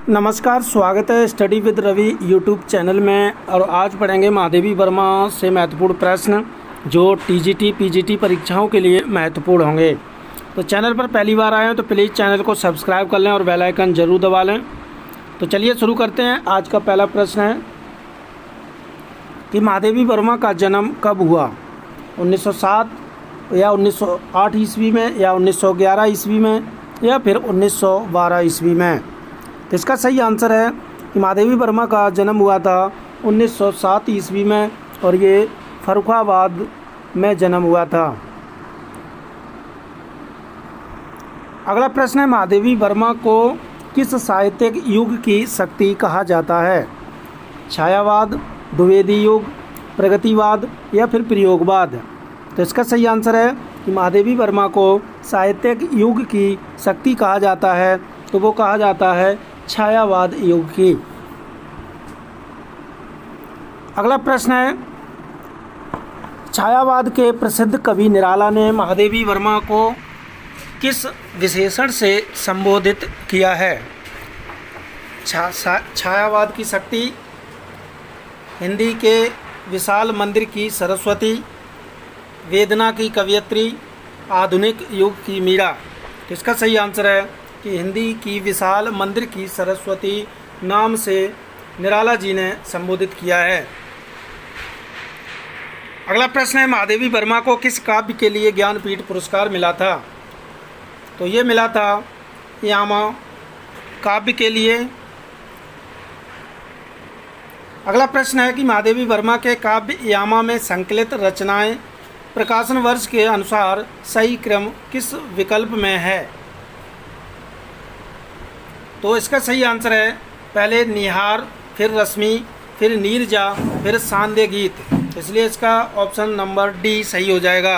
नमस्कार, स्वागत है study with Ravi YouTube channel में। और आज पढ़ेंगे महादेवी वर्मा से महत्वपूर्ण प्रश्न जो टीजीटी पीजीटी परीक्षाओं के लिए महत्वपूर्ण होंगे। तो चैनल पर पहली बार आए हैं तो प्लीज़ चैनल को सब्सक्राइब कर लें और बेल आइकन ज़रूर दबा लें। तो चलिए शुरू करते हैं। आज का पहला प्रश्न है कि महादेवी वर्मा का जन्म कब हुआ, 1907 या 1908 ईस्वी में, या 1911 ईस्वी में, या फिर 1912 ईस्वी में। तो इसका सही आंसर है कि महादेवी वर्मा का जन्म हुआ था 1907 ईस्वी में और ये फर्रुखाबाद में जन्म हुआ था। अगला प्रश्न है, महादेवी वर्मा को किस साहित्यिक युग की शक्ति कहा जाता है? छायावाद, द्विवेदी युग, प्रगतिवाद या फिर प्रयोगवाद। तो इसका सही आंसर है कि महादेवी वर्मा को साहित्यिक युग की शक्ति कहा जाता है, तो वो कहा जाता है छायावाद युग की। अगला प्रश्न है, छायावाद के प्रसिद्ध कवि निराला ने महादेवी वर्मा को किस विशेषण से संबोधित किया है? छायावाद की शक्ति, हिंदी के विशाल मंदिर की सरस्वती, वेदना की कवयित्री, आधुनिक युग की मीरा। तो इसका सही आंसर है कि हिंदी की विशाल मंदिर की सरस्वती नाम से निराला जी ने संबोधित किया है। अगला प्रश्न है, महादेवी वर्मा को किस काव्य के लिए ज्ञानपीठ पुरस्कार मिला था? तो ये मिला था यामा काव्य के लिए। अगला प्रश्न है कि महादेवी वर्मा के काव्य यामा में संकलित रचनाएं प्रकाशन वर्ष के अनुसार सही क्रम किस विकल्प में है? तो इसका सही आंसर है पहले निहार, फिर रश्मि, फिर नीरजा, फिर सांध्य गीत। इसलिए इसका ऑप्शन नंबर डी सही हो जाएगा।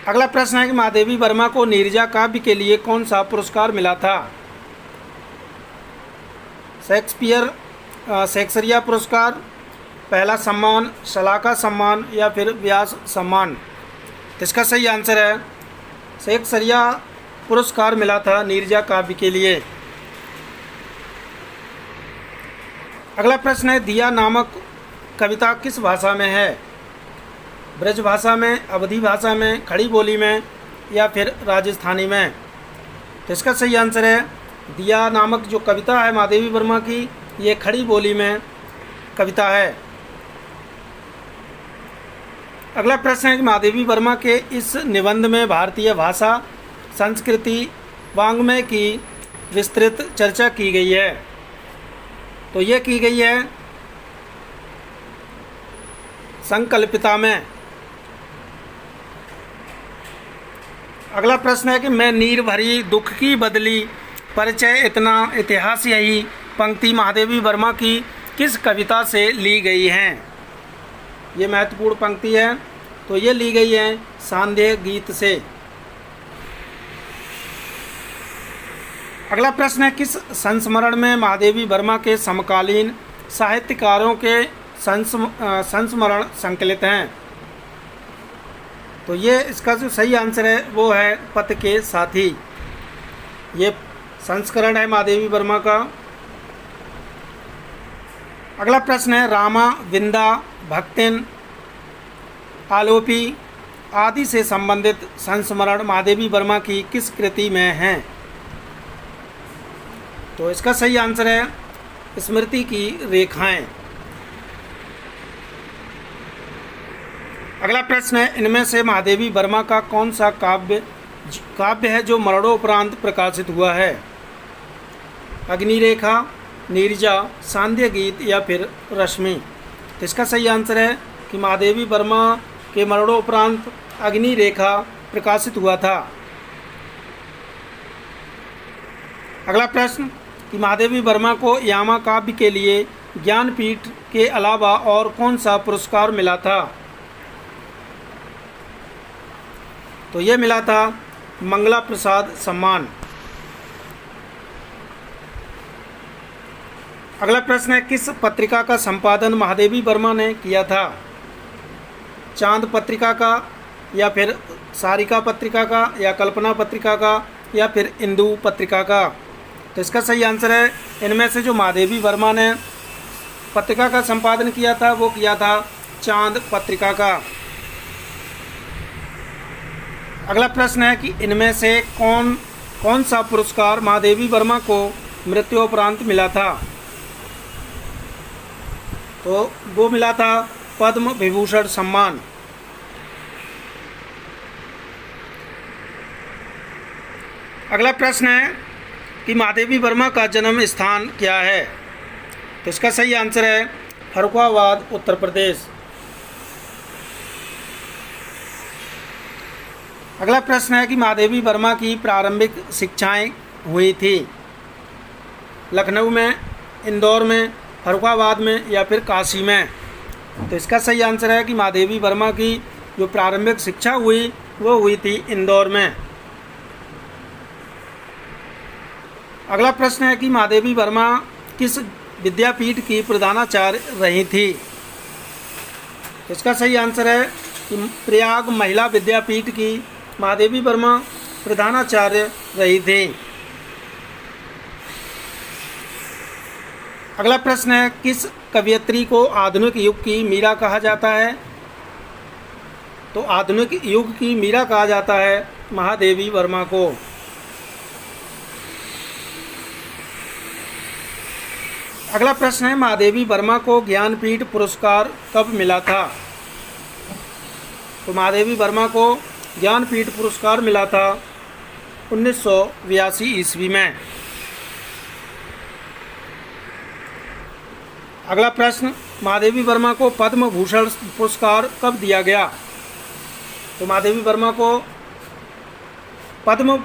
अगला प्रश्न है कि महादेवी वर्मा को नीरजा काव्य के लिए कौन सा पुरस्कार मिला था? शेक्सपियर पुरस्कार, पहला सम्मान, शलाका सम्मान या फिर व्यास सम्मान। इसका सही आंसर है शेक्सपियर पुरस्कार मिला था नीरजा काव्य के लिए। अगला प्रश्न है, दिया नामक कविता किस भाषा में है? ब्रज भाषा में, अवधी भाषा में, खड़ी बोली में या फिर राजस्थानी में। तो इसका सही आंसर है दिया नामक जो कविता है महादेवी वर्मा की, ये खड़ी बोली में कविता है। अगला प्रश्न है कि महादेवी वर्मा के इस निबंध में भारतीय भाषा, संस्कृति, वाङ्मय की विस्तृत चर्चा की गई है। तो ये की गई है संकल्पिता में। अगला प्रश्न है कि मैं नीर भरी दुख की बदली परिचय इतना इतिहास यही पंक्ति महादेवी वर्मा की किस कविता से ली गई हैं? ये महत्वपूर्ण पंक्ति है, तो ये ली गई है सांध्य गीत से। अगला प्रश्न है, किस संस्मरण में महादेवी वर्मा के समकालीन साहित्यकारों के संस्मरण संकलित हैं? तो ये इसका जो सही आंसर है वो है पथ के साथी। ये संस्करण है महादेवी वर्मा का। अगला प्रश्न है, रामा, विंदा, भक्तिन, आलोपी आदि से संबंधित संस्मरण महादेवी वर्मा की किस कृति में हैं? तो इसका सही आंसर है स्मृति की रेखाएं। अगला प्रश्न है, इनमें से महादेवी वर्मा का कौन सा काव्य है जो मरणोपरांत प्रकाशित हुआ है? अग्निरेखा, नीरजा, सांध्य गीत या फिर रश्मि। तो इसका सही आंसर है कि महादेवी वर्मा के मरणोपरांत अग्निरेखा प्रकाशित हुआ था। अगला प्रश्न कि महादेवी वर्मा को यामा काव्य के लिए ज्ञानपीठ के अलावा और कौन सा पुरस्कार मिला था? तो ये मिला था मंगला प्रसाद सम्मान। अगला प्रश्न है, किस पत्रिका का संपादन महादेवी वर्मा ने किया था? चांद पत्रिका का या फिर सारिका पत्रिका का या कल्पना पत्रिका का या फिर इंदु पत्रिका का? तो इसका सही आंसर है इनमें से जो महादेवी वर्मा ने पत्रिका का संपादन किया था वो किया था चांद पत्रिका का। अगला प्रश्न है कि इनमें से कौन सा पुरस्कार महादेवी वर्मा को मृत्युपरांत मिला था? तो वो मिला था पद्म विभूषण सम्मान। अगला प्रश्न है कि महादेवी वर्मा का जन्म स्थान क्या है? तो इसका सही आंसर है फर्रुखाबाद, उत्तर प्रदेश। अगला प्रश्न है कि महादेवी वर्मा की प्रारंभिक शिक्षाएं हुई थी लखनऊ में, इंदौर में, फर्रुखाबाद में या फिर काशी में? तो इसका सही आंसर है कि महादेवी वर्मा की जो प्रारंभिक शिक्षा हुई वो हुई थी इंदौर में। अगला प्रश्न है कि महादेवी वर्मा किस विद्यापीठ की प्रधानाचार्य रही थी? तो इसका सही आंसर है कि प्रयाग महिला विद्यापीठ की महादेवी वर्मा प्रधानाचार्य रही थी। अगला प्रश्न है किस कवयित्री को आधुनिक युग की मीरा कहा जाता है? तो आधुनिक युग की मीरा कहा जाता है महादेवी वर्मा को। अगला प्रश्न है महादेवी वर्मा को ज्ञानपीठ पुरस्कार कब मिला था? तो महादेवी वर्मा को ज्ञानपीठ पुरस्कार मिला था 1982 ईस्वी में। अगला प्रश्न महादेवी वर्मा को पद्म भूषण पुरस्कार कब दिया गया? तो महादेवी वर्मा को पद्म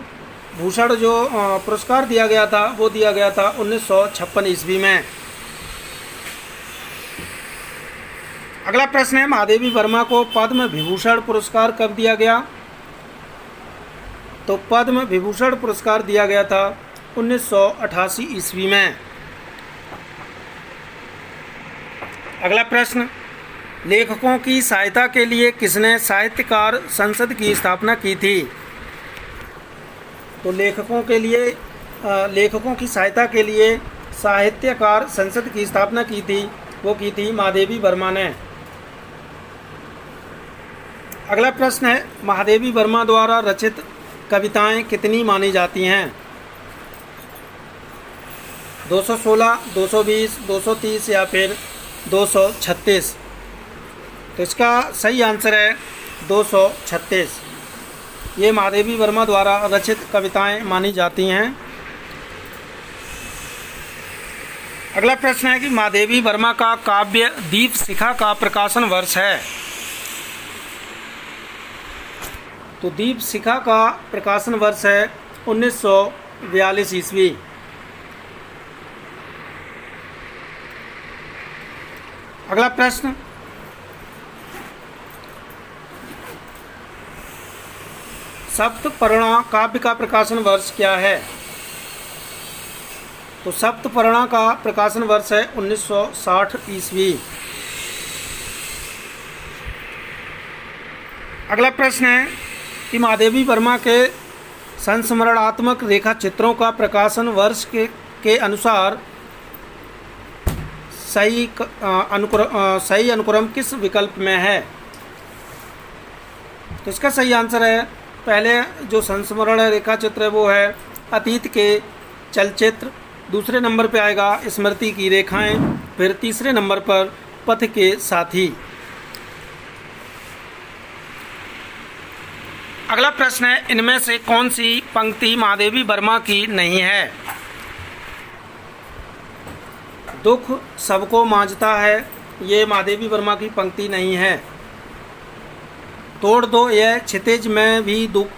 भूषण जो पुरस्कार दिया गया था वो दिया गया था 1956 ईस्वी में। अगला प्रश्न है महादेवी वर्मा को पद्म विभूषण पुरस्कार कब दिया गया? तो पद्म विभूषण पुरस्कार दिया गया था 1988 ईस्वी में। अगला प्रश्न लेखकों की सहायता के लिए किसने साहित्यकार संसद की स्थापना की थी? तो लेखकों की सहायता के लिए साहित्यकार संसद की स्थापना की थी, वो की थी महादेवी वर्मा ने। अगला प्रश्न है महादेवी वर्मा द्वारा रचित कविताएं कितनी मानी जाती हैं? 216, 220, 230 या फिर 236? तो इसका सही आंसर है 236। ये महादेवी वर्मा द्वारा रचित कविताएं मानी जाती हैं। अगला प्रश्न है कि महादेवी वर्मा का काव्य दीपशिखा का प्रकाशन वर्ष है? तो दीपशिखा का प्रकाशन वर्ष है 1942 ईस्वी। अगला प्रश्न सप्तपर्णा काव्य का प्रकाशन वर्ष क्या है? तो सप्तपर्णा का प्रकाशन वर्ष है 1960 ईस्वी। अगला प्रश्न है कि महादेवी वर्मा के संस्मरणात्मक रेखा चित्रों का प्रकाशन वर्ष के अनुसार सही अनुक्रम किस विकल्प में है? तो इसका सही आंसर है पहले जो संस्मरण रेखा चित्र है वो है अतीत के चलचित्र, दूसरे नंबर पे आएगा स्मृति की रेखाएं, फिर तीसरे नंबर पर पथ के साथी। अगला प्रश्न है इनमें से कौन सी पंक्ति महादेवी वर्मा की नहीं है? दुख सबको मांझता है, ये महादेवी वर्मा की पंक्ति नहीं है। तोड़ दो यह क्षितिज में भी दुख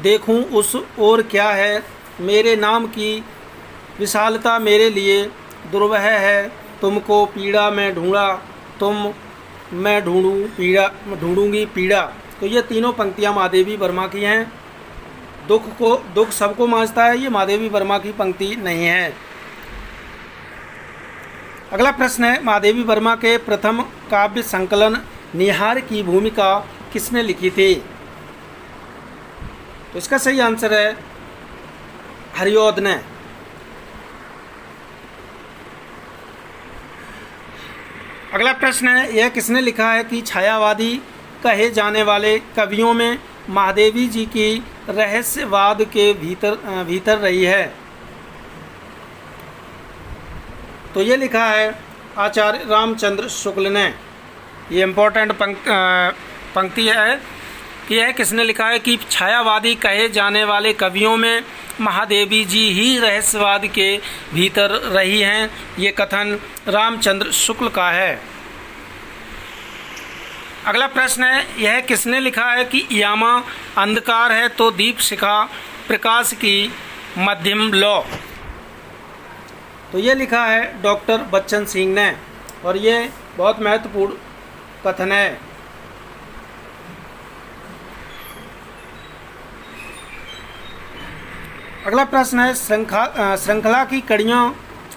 देखूं उस ओर क्या है, मेरे नाम की विशालता मेरे लिए दुर्वह है, तुमको पीड़ा में ढूंढा मैं ढूंढूंगी पीड़ा। तो ये तीनों पंक्तियां महादेवी वर्मा की हैं। दुख सबको मांझता है, ये महादेवी वर्मा की पंक्ति नहीं है। अगला प्रश्न है महादेवी वर्मा के प्रथम काव्य संकलन निहार की भूमिका किसने लिखी थी? तो इसका सही आंसर है हरिऔध ने। अगला प्रश्न है, यह किसने लिखा है कि छायावादी कहे जाने वाले कवियों में महादेवी जी की रहस्यवाद के भीतर रही है? तो ये लिखा है आचार्य रामचंद्र शुक्ल ने। ये इम्पोर्टेंट पंक्ति है कि यह किसने लिखा है कि छायावादी कहे जाने वाले कवियों में महादेवी जी ही रहस्यवाद के भीतर रही हैं। ये कथन रामचंद्र शुक्ल का है। अगला प्रश्न है, यह किसने लिखा है कि यामा अंधकार है तो दीप शिखा प्रकाश की मध्यम लो? तो ये लिखा है डॉक्टर बच्चन सिंह ने, और ये बहुत महत्वपूर्ण कथन है। अगला प्रश्न है, श्रृंखला की कड़ियों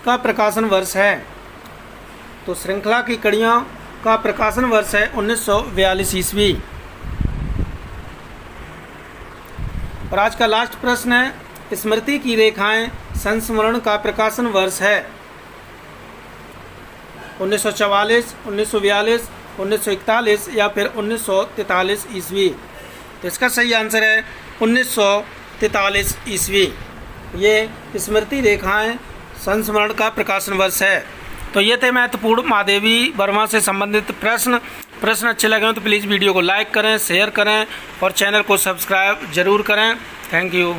का प्रकाशन वर्ष है? तो श्रृंखला की कड़ियों का प्रकाशन वर्ष है 1942 ईस्वी। और आज का लास्ट प्रश्न है, स्मृति की रेखाएं संस्मरण का प्रकाशन वर्ष है? 1944, 1942, 1941 या फिर 1943 ईस्वी? तो इसका सही आंसर है 1943 ईस्वी। ये स्मृति रेखाएं संस्मरण का प्रकाशन वर्ष है। तो ये थे महत्वपूर्ण महादेवी वर्मा से संबंधित प्रश्न अच्छे लगे हो तो प्लीज़ वीडियो को लाइक करें, शेयर करें और चैनल को सब्सक्राइब जरूर करें। Thank you.